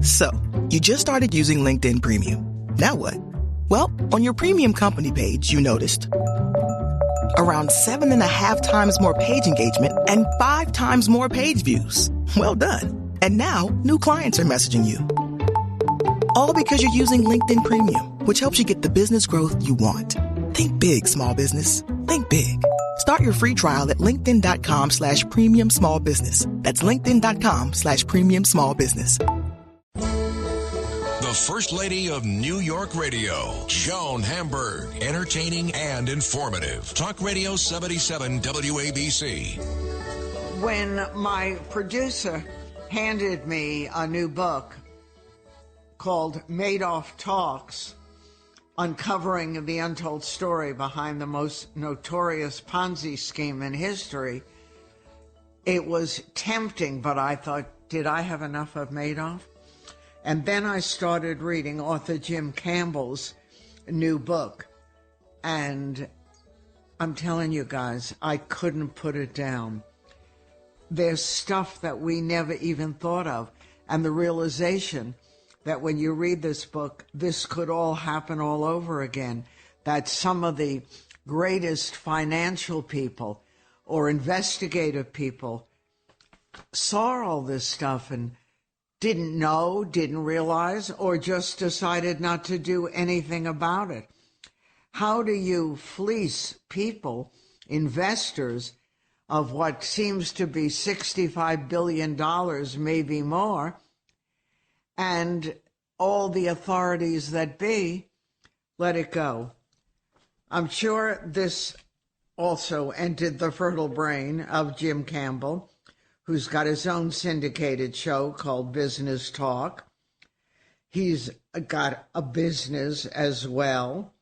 So, you just started using LinkedIn Premium. Now what? Well, on your premium company page, you noticed around 7.5 times more page engagement and 5 times more page views. Well done. And now, new clients are messaging you. All because you're using LinkedIn Premium, which helps you get the business growth you want. Think big, small business. Think big. Start your free trial at linkedin.com/premium small business. That's linkedin.com/premium small business. The First Lady of New York Radio, Joan Hamburg. Entertaining and informative. Talk Radio 77 WABC. When my producer handed me a new book called Madoff Talks, uncovering the untold story behind the most notorious Ponzi scheme in history, it was tempting, but I thought, did I have enough of Madoff? And then I started reading author Jim Campbell's new book. And I'm telling you guys, I couldn't put it down. There's stuff that we never even thought of. And the realization that when you read this book, this could all happen all over again. That some of the greatest financial people or investigative people saw all this stuff and didn't know, didn't realize, or just decided not to do anything about it. How do you fleece people, investors, of what seems to be $65 billion, maybe more, and all the authorities that be let it go? I'm sure this also entered the fertile brain of Jim Campbell, who's got his own syndicated show called Business Talk. He's got a business as well,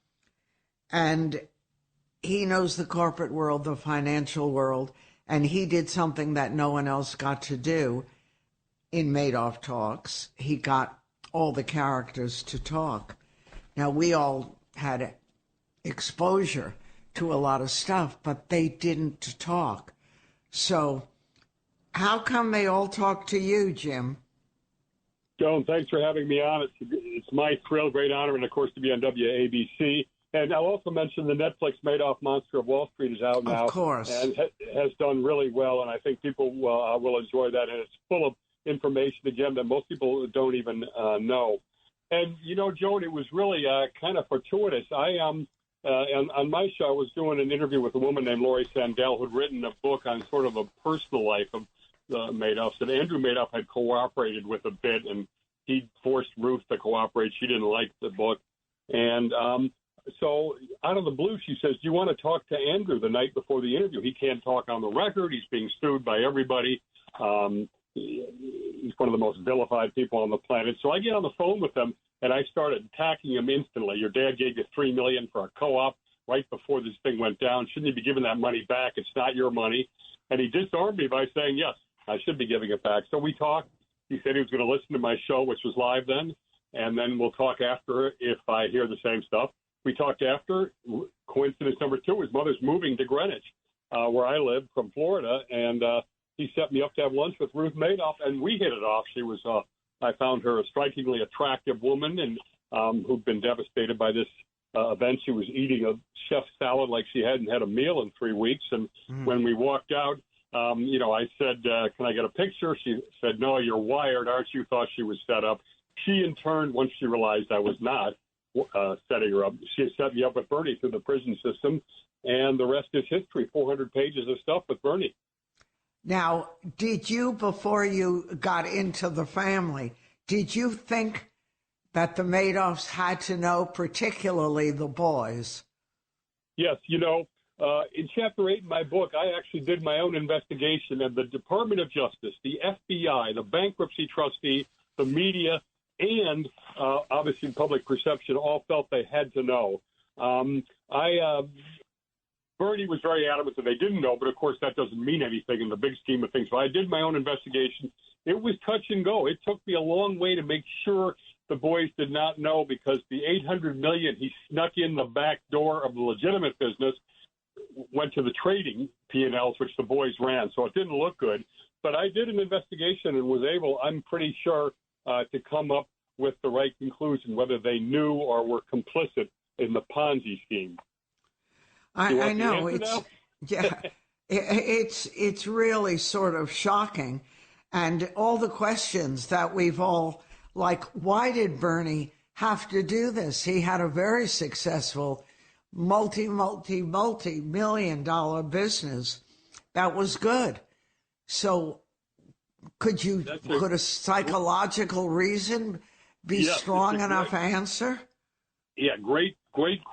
and he knows the corporate world, the financial world, and he did something that no one else got to do in Madoff Talks. He got all the characters to talk. Now, we all had exposure to a lot of stuff, but they didn't talk. So how come they all talk to you, Jim? Joan, thanks for having me on. It's my thrill, great honor, and, of course, to be on WABC. And I'll also mention the Netflix Madoff Monster of Wall Street is out now. Of course. And has done really well, and I think people will enjoy that. And it's full of information, again, that most people don't even know. And, you know, Joan, it was really kind of fortuitous. On my show, I was doing an interview with a woman named Lori Sandell, who'd written a book on sort of a personal life of Madoffs. And Andrew Madoff had cooperated with a bit, and he forced Ruth to cooperate. She didn't like the book. And so out of the blue, she says, do you want to talk to Andrew the night before the interview? He can't talk on the record. He's being sued by everybody. He's one of the most vilified people on the planet. So I get on the phone with him, and I started attacking him instantly. Your dad gave you $3 million for a co-op right before this thing went down. Shouldn't you be giving that money back? It's not your money. And he disarmed me by saying, yes, I should be giving it back. So we talked. He said he was going to listen to my show, which was live then, and then we'll talk after if I hear the same stuff. We talked after. Coincidence number two, his mother's moving to Greenwich, where I live, from Florida, and he set me up to have lunch with Ruth Madoff, and we hit it off. She was, I found her a strikingly attractive woman, and who'd been devastated by this event. She was eating a chef's salad like she hadn't had a meal in 3 weeks, and when we walked out, I said, can I get a picture? She said, no, you're wired, aren't you? Thought she was set up. She, in turn, once she realized I was not setting her up, she set me up with Bernie through the prison system, and the rest is history. 400 pages of stuff with Bernie. Now, did you, before you got into the family, did you think that the Madoffs had to know, particularly the boys? Yes, in Chapter 8 in my book, I actually did my own investigation, and the Department of Justice, the FBI, the bankruptcy trustee, the media, and obviously public perception all felt they had to know. Bernie was very adamant that they didn't know, but of course that doesn't mean anything in the big scheme of things. So I did my own investigation. It was touch and go. It took me a long way to make sure the boys did not know, because the $800 million he snuck in the back door of the legitimate business went to the trading P&Ls, which the boys ran. So it didn't look good. But I did an investigation and was able, I'm pretty sure, to come up with the right conclusion, whether they knew or were complicit in the Ponzi scheme. I know it's really sort of shocking, and all the questions that we've all like, why did Bernie have to do this? He had a very successful multi-million-dollar business that was good. So could a psychological reason be strong enough answer? Yeah, great question,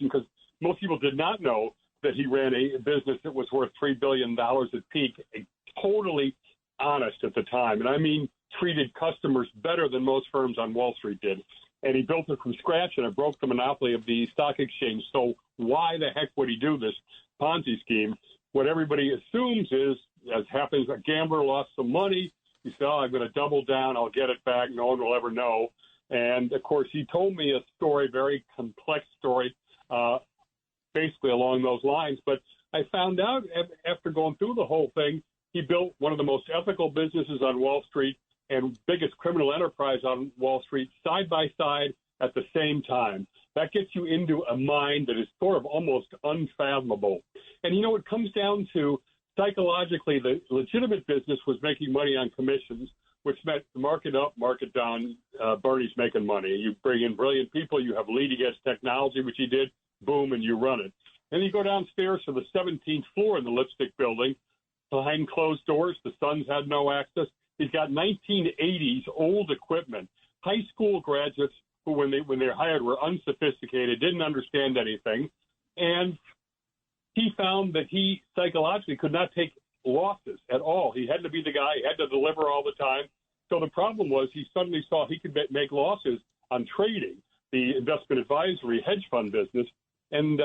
because most people did not know that he ran a business that was worth $3 billion at peak, totally honest at the time. And I mean, treated customers better than most firms on Wall Street did. And he built it from scratch, and it broke the monopoly of the stock exchange. So why the heck would he do this Ponzi scheme? What everybody assumes is, as happens, a gambler lost some money. He said, I'm going to double down. I'll get it back. No one will ever know. And, of course, he told me a story, very complex story, basically along those lines. But I found out after going through the whole thing, he built one of the most ethical businesses on Wall Street and biggest criminal enterprise on Wall Street side by side at the same time. That gets you into a mind that is sort of almost unfathomable. And, it comes down to psychologically, the legitimate business was making money on commissions, which meant market up, market down, Bernie's making money. You bring in brilliant people, you have leading-edge technology, which he did, boom, and you run it. Then you go downstairs to the 17th floor in the Lipstick Building, behind closed doors. The Sons had no access. He's got 1980s old equipment, high school graduates who, when they're hired, were unsophisticated, didn't understand anything, and he found that he psychologically could not take losses at all. He had to be the guy. He had to deliver all the time. So the problem was he suddenly saw he could make losses on trading, the investment advisory hedge fund business, and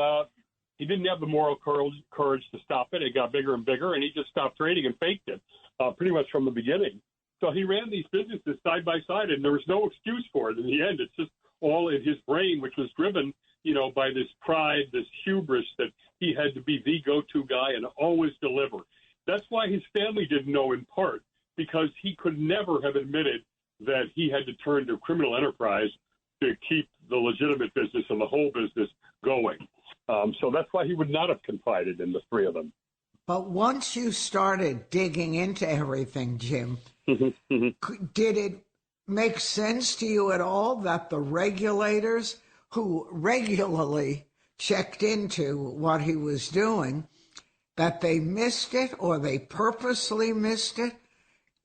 he didn't have the moral courage to stop it. It got bigger and bigger, and he just stopped trading and faked it pretty much from the beginning. So he ran these businesses side by side, and there was no excuse for it in the end. It's just all in his brain, which was driven, by this pride, this hubris that he had to be the go-to guy and always deliver. That's why his family didn't know, in part, because he could never have admitted that he had to turn to criminal enterprise to keep the legitimate business and the whole business going. So that's why he would not have confided in the three of them. But once you started digging into everything, Jim, did it make sense to you at all that the regulators who regularly checked into what he was doing, that they missed it or they purposely missed it?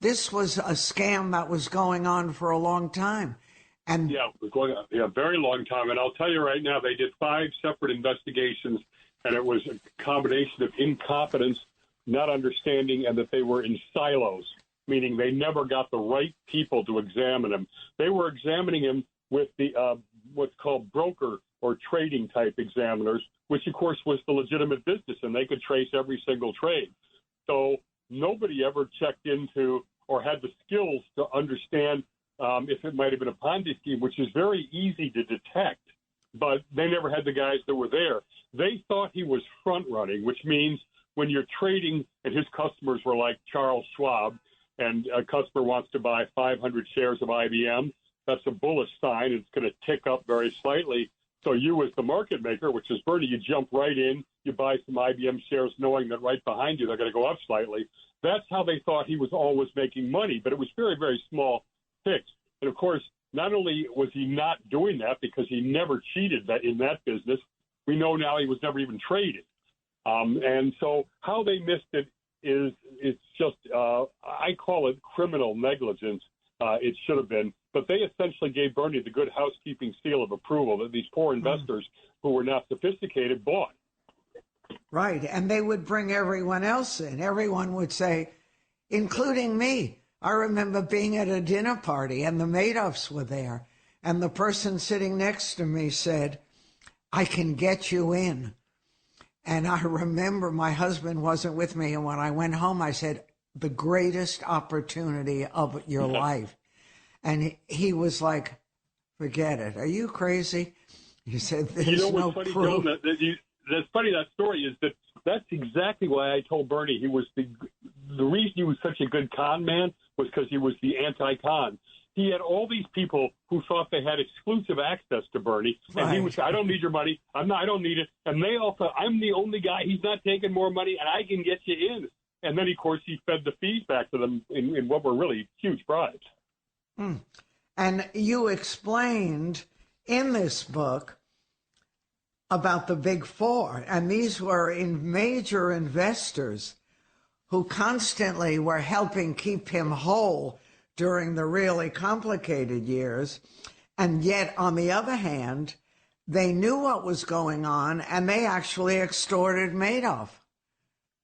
This was a scam that was going on for a long time. And it was going on a very long time. And I'll tell you right now, they did 5 separate investigations, and it was a combination of incompetence, not understanding, and that they were in silos, meaning they never got the right people to examine him. They were examining him with the what's called broker or trading type examiners, which, of course, was the legitimate business, and they could trace every single trade. So nobody ever checked into or had the skills to understand if it might have been a Ponzi scheme, which is very easy to detect, but they never had the guys that were there. They thought he was front-running, which means when you're trading and his customers were like Charles Schwab, and a customer wants to buy 500 shares of IBM, that's a bullish sign. It's going to tick up very slightly. So you, as the market maker, which is Bernie, you jump right in, you buy some IBM shares knowing that right behind you they're going to go up slightly. That's how they thought he was always making money, but it was very, very small picks. And, of course, not only was he not doing that because he never cheated in that business, we know now he was never even traded. And so how they missed it it's just, I call it criminal negligence. It should have been. But they essentially gave Bernie the good housekeeping seal of approval that these poor investors who were not sophisticated bought. Right. And they would bring everyone else in. Everyone would say, including me. I remember being at a dinner party and the Madoffs were there. And the person sitting next to me said, I can get you in. And I remember my husband wasn't with me. And when I went home, I said, the greatest opportunity of your life. And he was like, forget it. Are you crazy? He said, there's no proof. Joan, that's funny, that story is that's exactly why I told Bernie he was the reason he was such a good con man was because he was the anti-con. he had all these people who thought they had exclusive access to Bernie, and he would say, "I don't need your money. I don't need it." And they all thought, "I'm the only guy. He's not taking more money, and I can get you in." And then, of course, he fed the fees back to them in what were really huge bribes. And you explained in this book about the Big Four, and these were major investors who constantly were helping keep him whole during the really complicated years. And yet, on the other hand, they knew what was going on, and they actually extorted Madoff.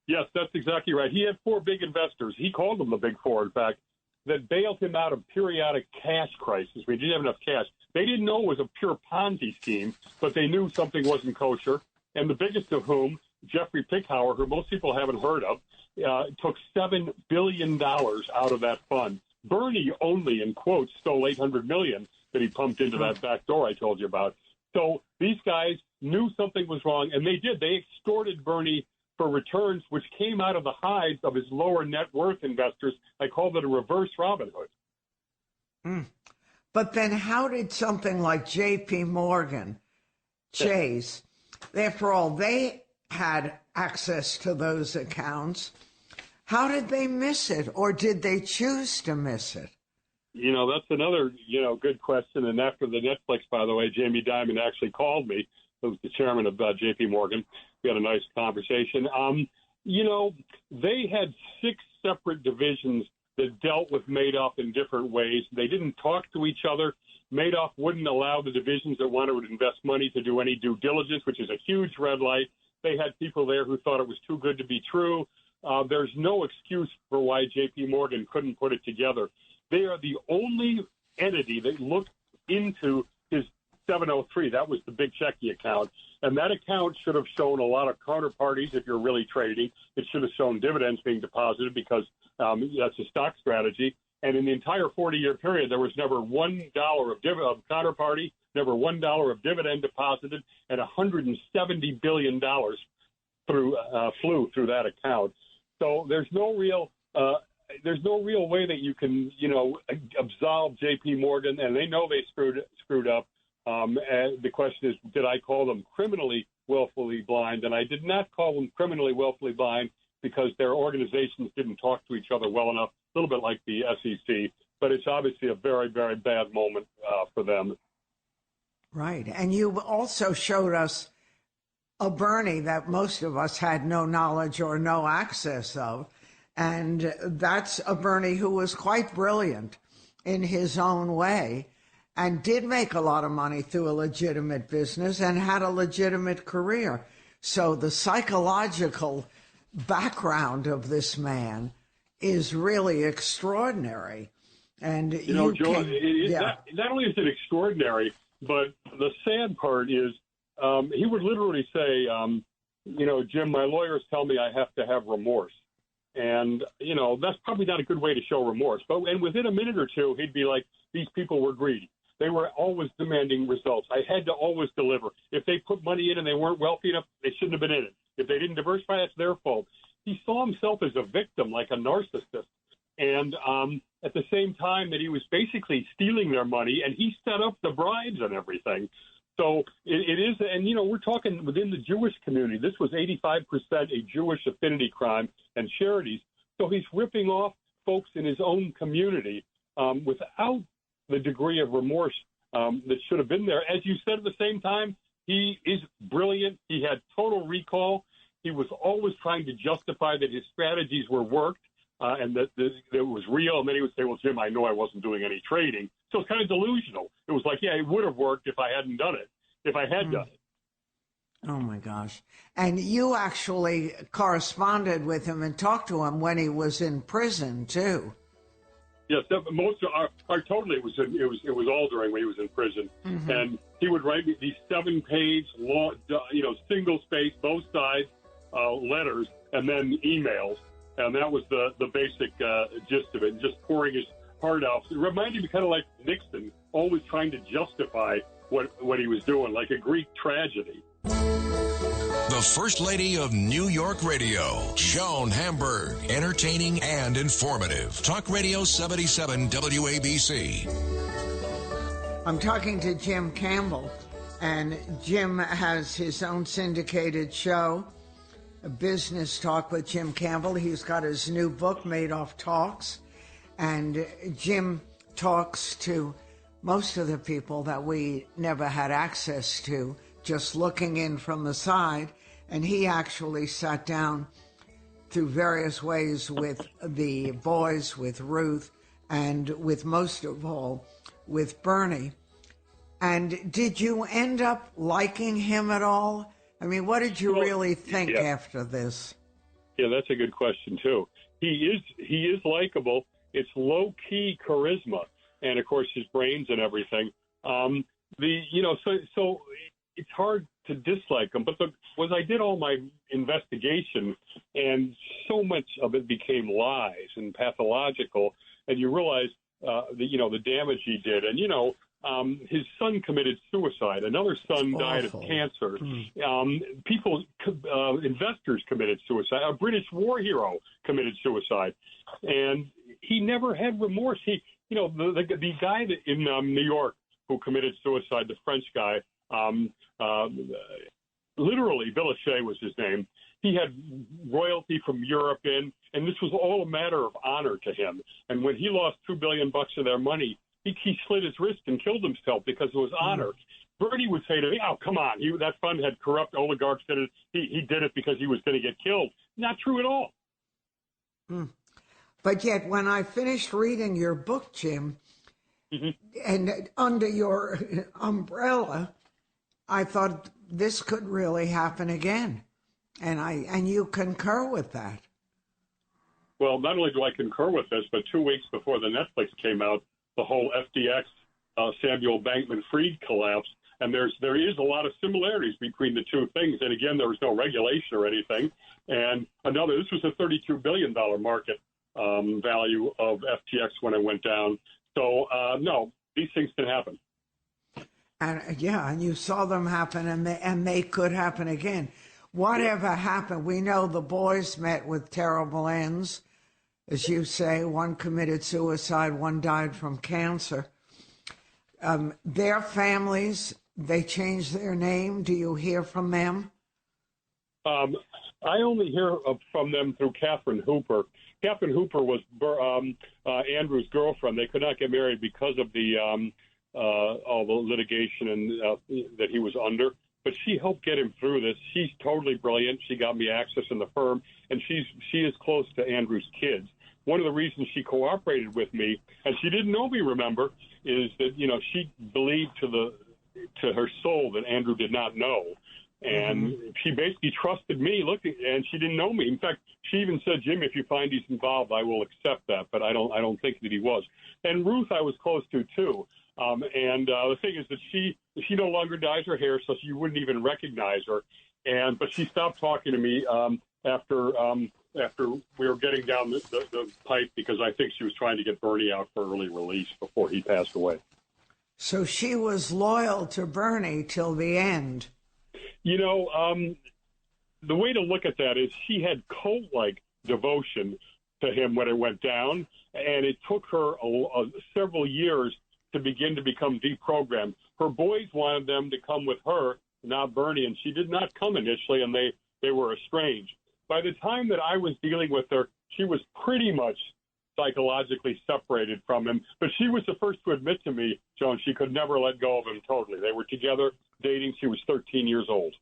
Yes, that's exactly right. He had four big investors. He called them the Big Four, in fact, that bailed him out of periodic cash crisis. We didn't have enough cash. They didn't know it was a pure Ponzi scheme, but they knew something wasn't kosher. And the biggest of whom, Jeffrey Pickhauer, who most people haven't heard of, took $7 billion out of that fund. Bernie only, in quotes, stole $800 million that he pumped into that back door I told you about. So these guys knew something was wrong, and they did. They extorted Bernie for returns which came out of the hides of his lower net worth investors. I called it a reverse Robin Hood. But then how did something like J.P. Morgan, Chase, after all, they had access to those accounts. How did they miss it, or did they choose to miss it? You know, that's another, good question. And after the Netflix, by the way, Jamie Dimon actually called me, who's the chairman of J.P. Morgan. We had a nice conversation. They had 6 separate divisions that dealt with Madoff in different ways. They didn't talk to each other. Madoff wouldn't allow the divisions that wanted to invest money to do any due diligence, which is a huge red light. They had people there who thought it was too good to be true. There's no excuse for why J.P. Morgan couldn't put it together. They are the only entity that looked into his 703. That was the big checking account. And that account should have shown a lot of counterparties if you're really trading. It should have shown dividends being deposited because that's a stock strategy. And in the entire 40-year period, there was never $1 of counterparty, never $1 of dividend deposited, and $170 billion flew through that account. So there's no real way that you can, absolve J.P. Morgan, and they know they screwed up. And the question is, did I call them criminally willfully blind? And I did not call them criminally willfully blind because their organizations didn't talk to each other well enough, a little bit like the SEC. But it's obviously a very, very bad moment for them. Right. And you also showed us a Bernie that most of us had no knowledge or no access of. And that's a Bernie who was quite brilliant in his own way and did make a lot of money through a legitimate business and had a legitimate career. So the psychological background of this man is really extraordinary. And Joe, not only is it extraordinary, but the sad part is he would literally say, Jim, my lawyers tell me I have to have remorse. And, that's probably not a good way to show remorse. And within a minute or two, he'd be like, these people were greedy. They were always demanding results. I had to always deliver. If they put money in and they weren't wealthy enough, they shouldn't have been in it. If they didn't diversify, that's their fault. He saw himself as a victim, like a narcissist. And at the same time that he was basically stealing their money, and he set up the bribes and everything. So it is, and, we're talking within the Jewish community. This was 85% a Jewish affinity crime and charities. So he's ripping off folks in his own community without the degree of remorse that should have been there. As you said, at the same time, he is brilliant. He had total recall. He was always trying to justify that his strategies were worked and that it was real. And then he would say, well, Jim, I know I wasn't doing any trading. So it's kind of delusional. It was like, yeah, it would have worked if I hadn't done it, if I had done it. Oh, my gosh. And you actually corresponded with him and talked to him when he was in prison, too. Yes, most of our totally it was all during when he was in prison, and he would write me these 7-page long, single space, both sides letters, and then emails, and that was the basic gist of it. Just pouring his heart out. It reminded me kind of like Nixon, always trying to justify what he was doing, like a Greek tragedy. The First Lady of New York Radio, Joan Hamburg. Entertaining and informative. Talk Radio 77 WABC. I'm talking to Jim Campbell, and Jim has his own syndicated show, Business Talk with Jim Campbell. He's got his new book, Madoff Talks, and Jim talks to most of the people that we never had access to, just looking in from the side, and he actually sat down through various ways with the boys, with Ruth, and with most of all, with Bernie. And did you end up liking him at all? I mean, what did you really think after this? Yeah, that's a good question, too. He is likable. It's low-key charisma, and, of course, his brains and everything. So it's hard to dislike him. But was I did all my investigation, and so much of it became lies and pathological, and you realize, the damage he did. And, his son committed suicide. Another son died of cancer. Investors committed suicide. A British war hero committed suicide, and he never had remorse. The guy in New York who committed suicide, the French guy, literally Villachet was his name. He had royalty from Europe in, and this was all a matter of honor to him. And when he lost $2 billion of their money, he slit his wrist and killed himself because it was honor. Bernie would say to me, "Oh, come on! That fund had corrupt oligarchs in it. He did it because he was going to get killed." Not true at all. But yet, when I finished reading your book, Jim, and under your umbrella, I thought this could really happen again, and you concur with that. Well, not only do I concur with this, but 2 weeks before the Netflix came out, the whole FTX Samuel Bankman-Fried collapse, and there is a lot of similarities between the two things. And again, there was no regulation or anything. And this was a $32 billion market value of FTX when it went down. So no, these things can happen. And you saw them happen, and they could happen again. Whatever happened, we know the boys met with terrible ends. As you say, one committed suicide, one died from cancer. Their families, they changed their name. Do you hear from them? I only hear from them through Catherine Hooper. Catherine Hooper was Andrew's girlfriend. They could not get married because of all the litigation and that he was under. But she helped get him through this. She's totally brilliant. She got me access in the firm, and she is close to Andrew's kids. One of the reasons she cooperated with me, and she didn't know me, remember, is that she believed to her soul that Andrew did not know, and she basically trusted me. And she didn't know me. In fact, she even said, "Jim, if you find he's involved, I will accept that." But I don't think that he was. And Ruth, I was close to too. The thing is that she no longer dyes her hair, so you wouldn't even recognize her. But she stopped talking to me after we were getting down the pipe, because I think she was trying to get Bernie out for early release before he passed away. So she was loyal to Bernie till the end. The way to look at that is she had cult-like devotion to him when it went down, and it took her several years to begin to become deprogrammed. Her boys wanted them to come with her, not Bernie, and she did not come initially, and they were estranged. By the time that I was dealing with her, she was pretty much psychologically separated from him. But she was the first to admit to me, Joan, she could never let go of him totally. They were together, dating. She was 13 years old.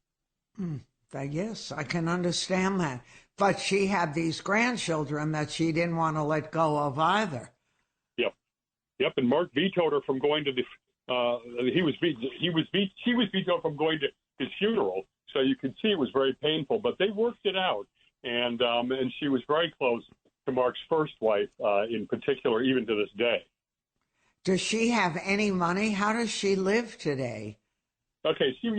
Yes, I can understand that. But she had these grandchildren that she didn't want to let go of either. Yep. And Mark vetoed her from going to the. She was vetoed from going to his funeral. So you could see it was very painful. But they worked it out, and she was very close to Mark's first wife, in particular, even to this day. Does she have any money? How does she live today? Okay, she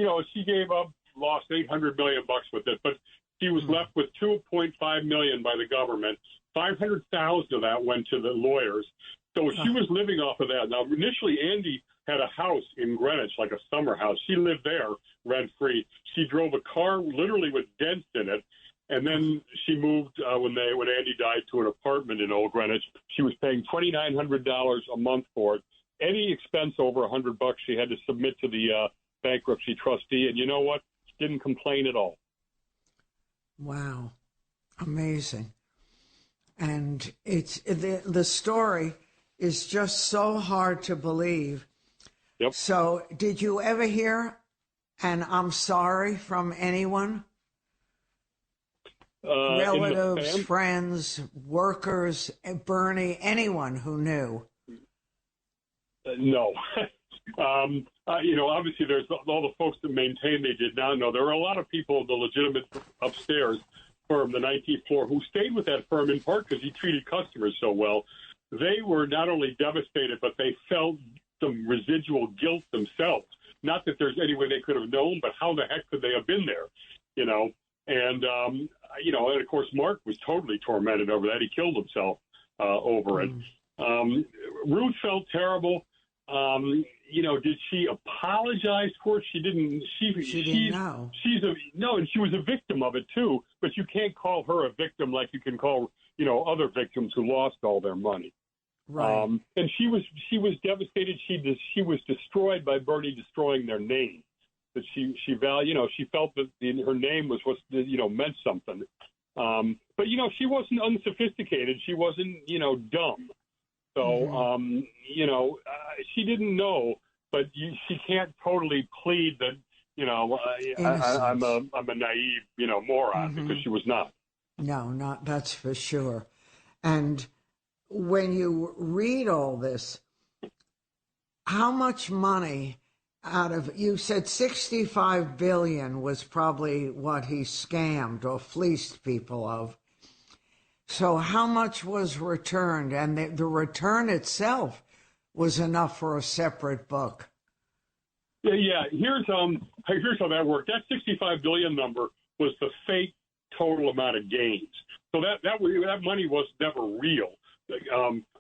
lost $800 million with it, but she was left with $2.5 million by the government. $500,000 of that went to the lawyers. So she was living off of that. Now, initially, Andy had a house in Greenwich, like a summer house. She lived there rent-free. She drove a car literally with dents in it. And then she moved when Andy died to an apartment in Old Greenwich. She was paying $2,900 a month for it. Any expense over $100 she had to submit to the bankruptcy trustee. And you know what? She didn't complain at all. Wow. Amazing. And it's the story is just so hard to believe. Yep. So did you ever hear an I'm sorry from anyone? Relatives, friends, workers, Bernie, anyone who knew? No. Obviously there's all the folks that maintain they did not know. There were a lot of people in the legitimate upstairs firm, the 19th floor, who stayed with that firm in part because he treated customers so well. They were not only devastated, but they felt some residual guilt themselves. Not that there's any way they could have known, but how the heck could they have been there, And, and of course, Mark was totally tormented over that. He killed himself over it. Ruth felt terrible. Did she apologize for it? She didn't. She didn't know. And she was a victim of it, too. But you can't call her a victim like you can call, other victims who lost all their money. Right. And she was devastated. She was destroyed by Bernie destroying their name. That she felt that her name was what meant something. But she wasn't unsophisticated. She wasn't dumb. So she didn't know. But she can't totally plead that I'm a naive moron because she was not. No, not that's for sure. And when you read all this, how much money? You said $65 billion was probably what he scammed or fleeced people of. So how much was returned? And the return itself was enough for a separate book. Yeah. Here's how that worked. That $65 billion number was the fake total amount of gains. So that money was never real.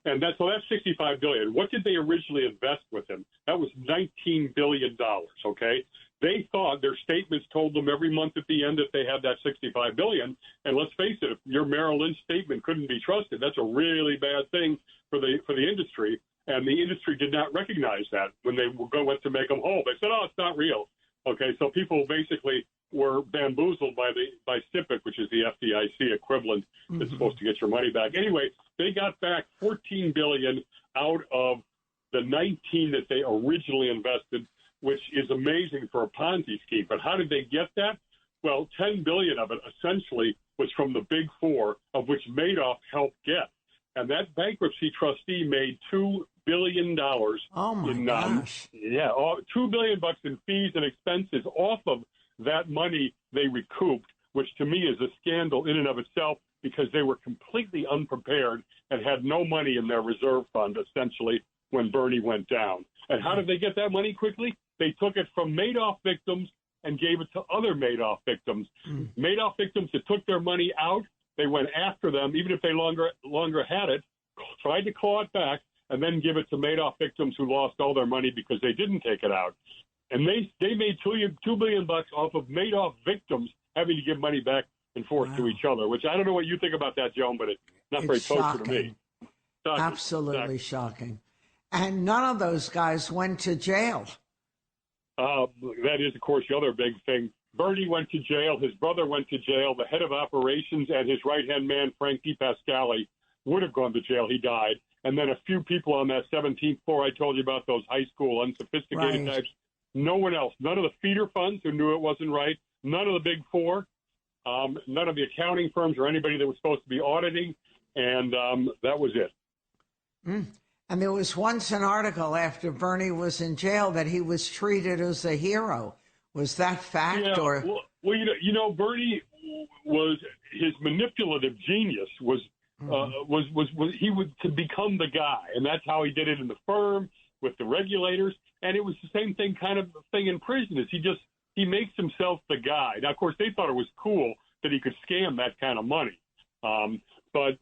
And that's $65 billion. What did they originally invest with him? That was $19 billion. Okay, they thought their statements told them every month at the end that they had that $65 billion. And let's face it, if your Merrill Lynch statement couldn't be trusted, that's a really bad thing for the industry. And the industry did not recognize that when they went to make them whole. They said, "Oh, it's not real." Okay, so people basically were bamboozled by SIPC, which is the FDIC equivalent that's supposed to get your money back. Anyway, they got back $14 billion out of the $19 that they originally invested, which is amazing for a Ponzi scheme. But how did they get that? Well, $10 billion of it essentially was from the Big Four, of which Madoff helped get. And that bankruptcy trustee made $2 billion. Oh my gosh! $2 billion in fees and expenses off of that money they recouped, which to me is a scandal in and of itself because they were completely unprepared and had no money in their reserve fund, essentially, when Bernie went down. And how did they get that money quickly? They took it from Madoff victims and gave it to other Madoff victims. Madoff victims that took their money out, they went after them, even if they longer had it, tried to claw it back, and then give it to Madoff victims who lost all their money because they didn't take it out. And they made $2 billion off of Madoff victims having to give money back and forth to each other, which I don't know what you think about that, Joan, but it's not very kosher to me. Shocking. Absolutely shocking. And none of those guys went to jail. That is, of course, the other big thing. Bernie went to jail. His brother went to jail. The head of operations and his right-hand man, Frank DiPascali, would have gone to jail. He died. And then a few people on that 17th floor I told you about, those high school unsophisticated types. No one else. None of the feeder funds who knew it wasn't right. None of the Big Four. None of the accounting firms or anybody that was supposed to be auditing. And that was it. And there was once an article after Bernie was in jail that he was treated as a hero. Was that fact? Yeah, or Bernie was, his manipulative genius was he would to become the guy, and that's how he did it in the firm with the regulators. And it was the same kind of thing in prison. Is he makes himself the guy. Now, of course, they thought it was cool that he could scam that kind of money. But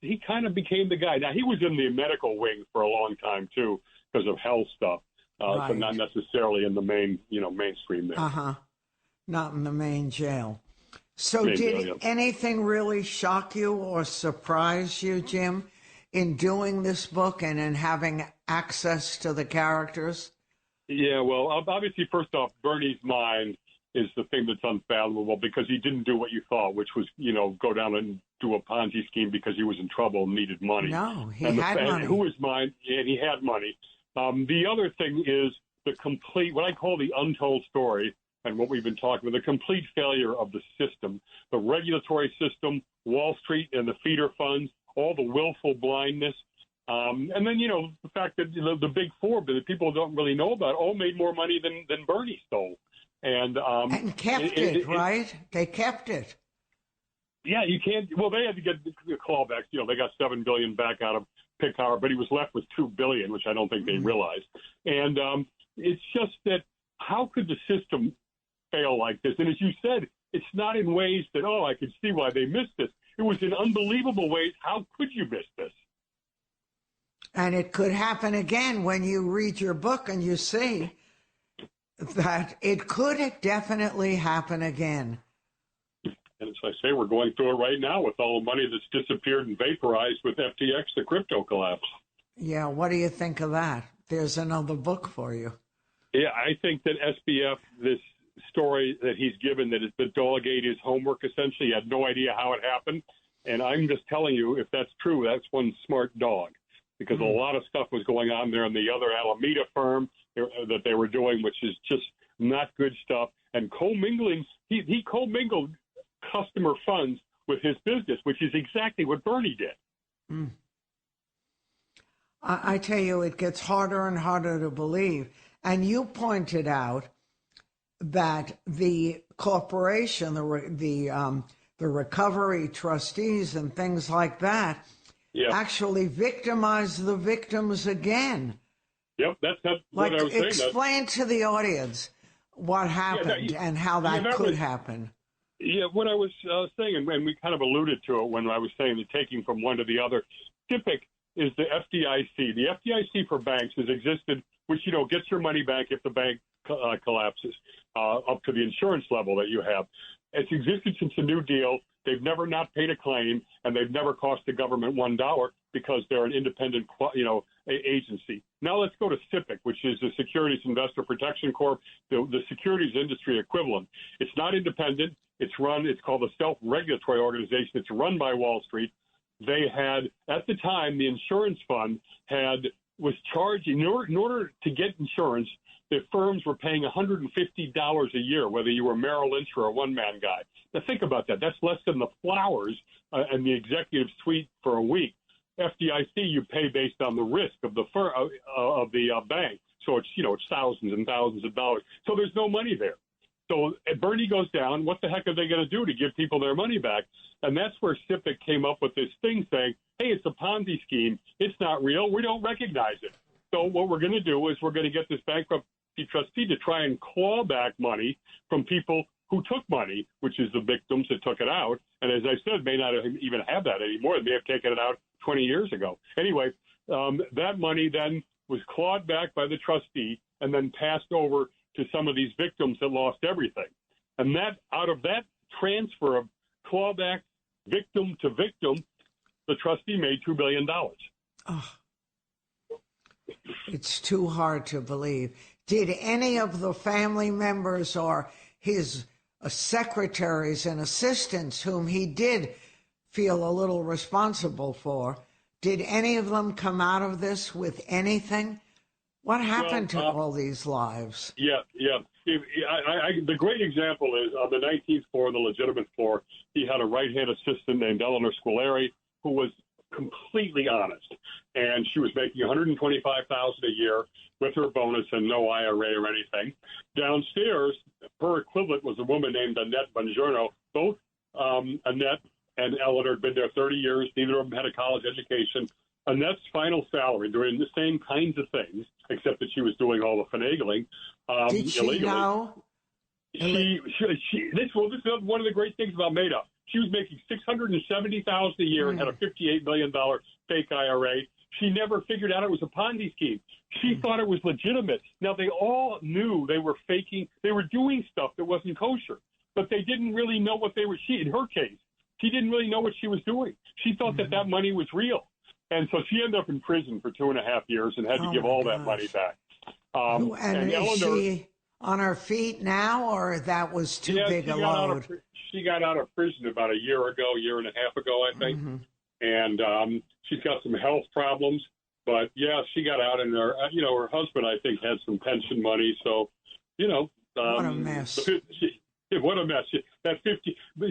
he kind of became the guy. Now, he was in the medical wing for a long time, too. because of health stuff. Right. So not necessarily in the mainstream there. Not in the main jail. So Main did jail, yeah. anything really shock you or surprise you, Jim, in doing this book and in having access to the characters? Yeah, well, obviously, first off, Bernie's mind is the thing that's unfathomable because he didn't do what you thought, which was, go down and do a Ponzi scheme because he was in trouble and needed money. No, he had money. Who is mind? And he had money. The other thing is the complete, what I call the untold story, and what we've been talking about, the complete failure of the system, the regulatory system, Wall Street and the feeder funds, all the willful blindness. And then, the fact that the big four that people don't really know about all made more money than Bernie stole. And kept it, right? They kept it. Yeah, you can't. Well, they had to get the clawbacks. They got $7 billion back out of Pickauer, but he was left with $2 billion, which I don't think they realized. And it's just that how could the system fail like this? And as you said, it's not in ways that, I could see why they missed this. It was in unbelievable ways. How could you miss this? And it could happen again when you read your book and you see that it could definitely happen again. And as I say, we're going through it right now with all the money that's disappeared and vaporized with FTX, the crypto collapse. Yeah, what do you think of that? There's another book for you. Yeah, I think that SBF, this story that he's given, that the dog ate his homework, essentially, he had no idea how it happened. And I'm just telling you, if that's true, that's one smart dog. Because a lot of stuff was going on there in the other Alameda firm that they were doing, which is just not good stuff. And commingling, he commingled customer funds with his business, which is exactly what Bernie did. I tell you, it gets harder and harder to believe. And you pointed out that the corporation, the recovery trustees and things like that, actually victimize the victims again. Yep, that's what I was saying. Explain to the audience what happened and how that could happen. Yeah, what I was saying, and we kind of alluded to it when I was saying the taking from one to the other. SIPC is the FDIC. The FDIC for banks has existed, which, gets your money back if the bank collapses, up to the insurance level that you have. It's existed since the New Deal. They've never not paid a claim, and they've never cost the government $1 because they're an independent, agency. Now let's go to SIPC, which is the Securities Investor Protection Corp, the securities industry equivalent. It's not independent. It's called a self-regulatory organization. It's run by Wall Street. They had, at the time, the insurance fund was charging, in order to get insurance, the firms were paying $150 a year, whether you were Merrill Lynch or a one-man guy. Now, think about that. That's less than the flowers and the executive suite for a week. FDIC, you pay based on the risk of the bank. So it's thousands and thousands of dollars. So there's no money there. So Bernie goes down. What the heck are they going to do to give people their money back? And that's where SIPC came up with this thing saying, hey, it's a Ponzi scheme. It's not real. We don't recognize it. So what we're going to do is we're going to get this bankruptcy trustee to try and claw back money from people who took money, which is the victims that took it out. And as I said, may not even have that anymore. They may have taken it out 20 years ago. Anyway, that money then was clawed back by the trustee and then passed over to some of these victims that lost everything. And that out of that transfer of clawback victim to victim, the trustee made $2 billion. Oh, it's too hard to believe. Did any of the family members or his secretaries and assistants, whom he did feel a little responsible for, did any of them come out of this with anything? What happened to all these lives? Yeah. The great example is on the 19th floor, the legitimate floor, he had a right-hand assistant named Eleanor Squilleri who was completely honest. And she was making $125,000 a year with her bonus and no IRA or anything. Downstairs, her equivalent was a woman named Annette Bongiorno. Both Annette and Eleanor had been there 30 years. Neither of them had a college education. Annette's final salary, doing the same kinds of things, except that she was doing all the finagling. Did she illegally. know? This is one of the great things about Madoff. She was making $670,000 a year and had a $58 million fake IRA. She never figured out it was a Ponzi scheme. She thought it was legitimate. Now, they all knew they were faking. They were doing stuff that wasn't kosher, but they didn't really know what they were. In her case, she didn't really know what she was doing. She thought that money was real. And so she ended up in prison for 2.5 years and had to give all that money back. And is she on her feet now, or that was too big a load? She got out of prison about a year and a half ago, I think. And she's got some health problems. But, yeah, she got out, and her husband, I think, had some pension money. So, what a mess. What a mess. That 50, but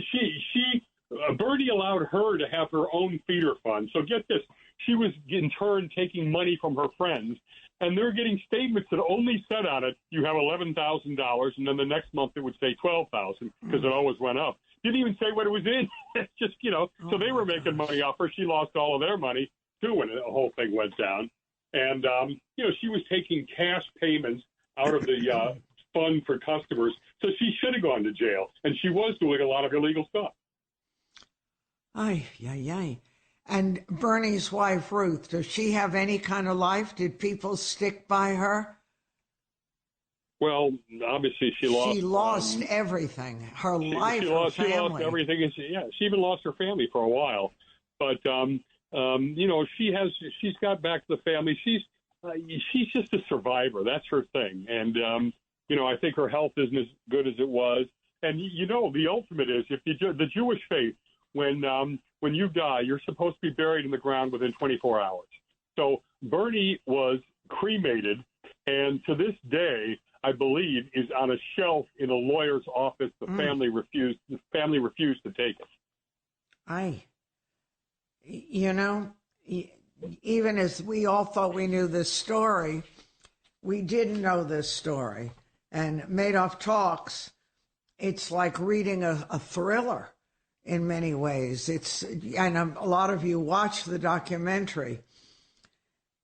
Bernie allowed her to have her own feeder fund. So get this. She was, in turn, taking money from her friends, and they're getting statements that only said on it, you have $11,000, and then the next month it would say $12,000 because it always went up. Didn't even say what it was in. It's just, so they were making money off her. She lost all of their money, too, when the whole thing went down. And, she was taking cash payments out of the fund for customers, so she should have gone to jail. And she was doing a lot of illegal stuff. Ay. And Bernie's wife, Ruth, does she have any kind of life? Did people stick by her? Well, obviously she lost. She lost everything. Her life, her family. She lost everything. And she even lost her family for a while. But, she's got back to the family. She's just a survivor. That's her thing. And, I think her health isn't as good as it was. And, the ultimate is the Jewish faith, when you die, you're supposed to be buried in the ground within 24 hours. So Bernie was cremated, and to this day, I believe, is on a shelf in a lawyer's office. The family refused. The family refused to take it. Even as we all thought we knew this story, we didn't know this story. And Madoff Talks, it's like reading a thriller in many ways. And a lot of you watch the documentary.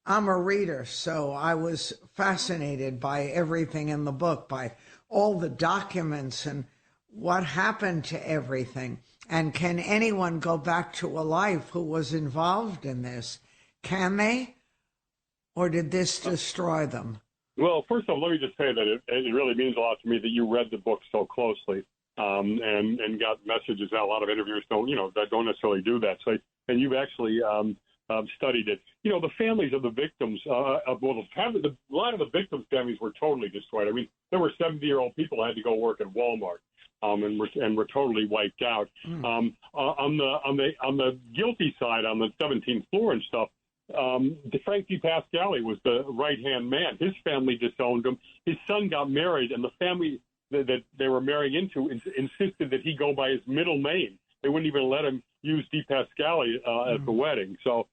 I'm a reader, so I was fascinated by everything in the book, by all the documents and what happened to everything. And can anyone go back to a life who was involved in this? Can they? Or did this destroy them? Well, first of all, let me just say that it really means a lot to me that you read the book so closely and got messages that a lot of interviewers that don't necessarily do that. So, and you've actually studied it. The families of the victims, a lot of the victims' families were totally destroyed. I mean, there were 70-year-old people who had to go work at Walmart. And were totally wiped out. On the guilty side, on the 17th floor and stuff, Frank DePascali was the right-hand man. His family disowned him. His son got married, and the family that they were marrying into insisted that he go by his middle name. They wouldn't even let him use DePascali at the wedding. So,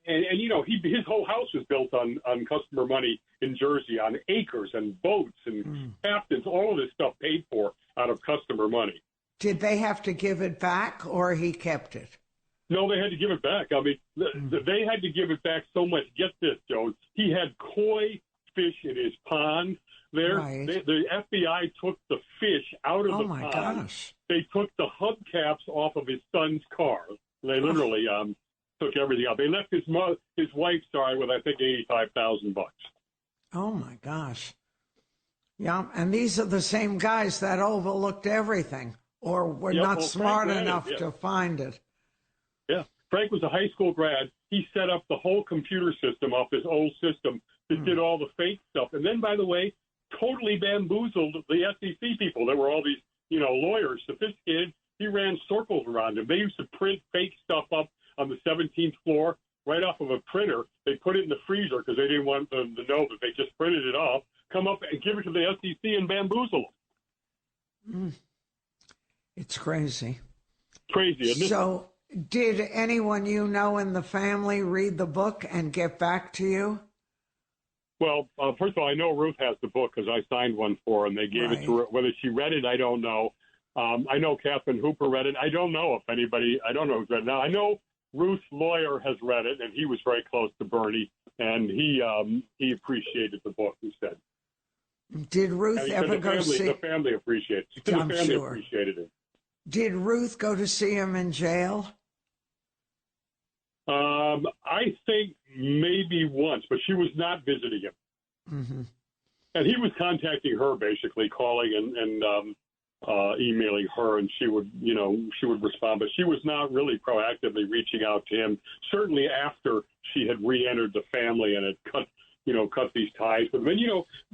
his whole house was built on customer money in Jersey, on acres and boats and captains, all of this stuff paid for out of customer money. Did they have to give it back, or he kept it? No, they had to give it back. I mean, they had to give it back so much. Get this, Joe. He had koi fish in his pond there. Right. The FBI took the fish out of the pond. Oh, my gosh. They took the hubcaps off of his son's car. They literally took everything out. They left his wife, with, I think, $85,000. Oh, my gosh. Yeah, and these are the same guys that overlooked everything or were not smart enough to find it. Yeah, Frank was a high school grad. He set up the whole computer system off his old system that did all the fake stuff. And then, by the way, totally bamboozled the SEC people. There were all these, lawyers, sophisticated. He ran circles around them. They used to print fake stuff up on the 17th floor right off of a printer. They put it in the freezer because they didn't want them to know that they just printed it off, come up and give it to the SEC and bamboozle them. It's crazy. Crazy, isn't it? So did anyone in the family read the book and get back to you? Well, first of all, I know Ruth has the book because I signed one for her, and they gave it to her. Whether she read it, I don't know. I know Catherine Hooper read it. I don't know if anybody – I don't know who's read it. Now, I know Ruth's lawyer has read it, and he was very close to Bernie, and he appreciated the book, he said. Did Ruth ever go see – The family appreciated it. The family appreciated it. Did Ruth go to see him in jail? I think maybe once, but she was not visiting him. Mm-hmm. And he was contacting her, basically calling and emailing her, and she would respond, but she was not really proactively reaching out to him. Certainly after she had re-entered the family and had cut these ties. But then,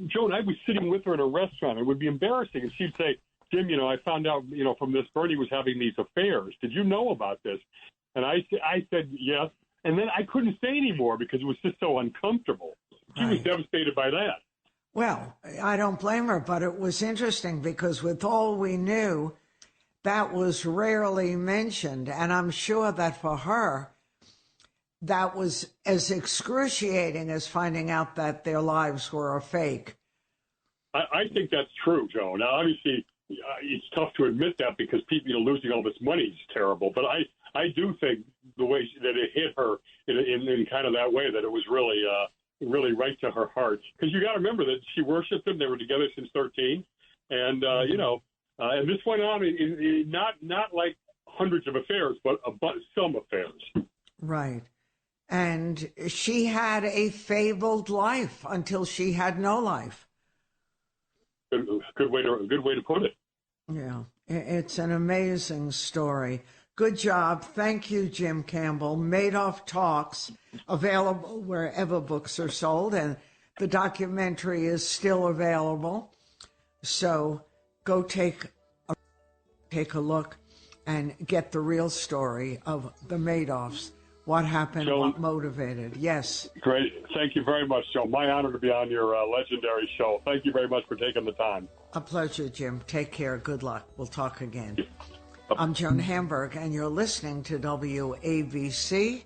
Joan, I'd be sitting with her in a restaurant. It would be embarrassing, and she'd say, "Jim, I found out, from this Bernie was having these affairs. Did you know about this?" And I said yes, and then I couldn't say anymore because it was just so uncomfortable. She was devastated by that. Well, I don't blame her, but it was interesting because with all we knew, that was rarely mentioned. And I'm sure that for her, that was as excruciating as finding out that their lives were a fake. I think that's true, Joe. Now, obviously, it's tough to admit that because people, losing all this money is terrible. But I do think the way that it hit her in kind of that way, that it was really right to her heart. Because you got to remember that she worshipped him. They were together since 13. And, and this went on not like hundreds of affairs, but some affairs. Right. And she had a fabled life until she had no life. Good way to put it. Yeah, it's an amazing story. Good job. Thank you, Jim Campbell. Madoff Talks, available wherever books are sold, and the documentary is still available. So go take a look and get the real story of the Madoffs. What happened, Joe, what motivated. Yes. Great. Thank you very much, Joe. My honor to be on your legendary show. Thank you very much for taking the time. A pleasure, Jim. Take care. Good luck. We'll talk again. I'm Joan Hamburg, and you're listening to WABC.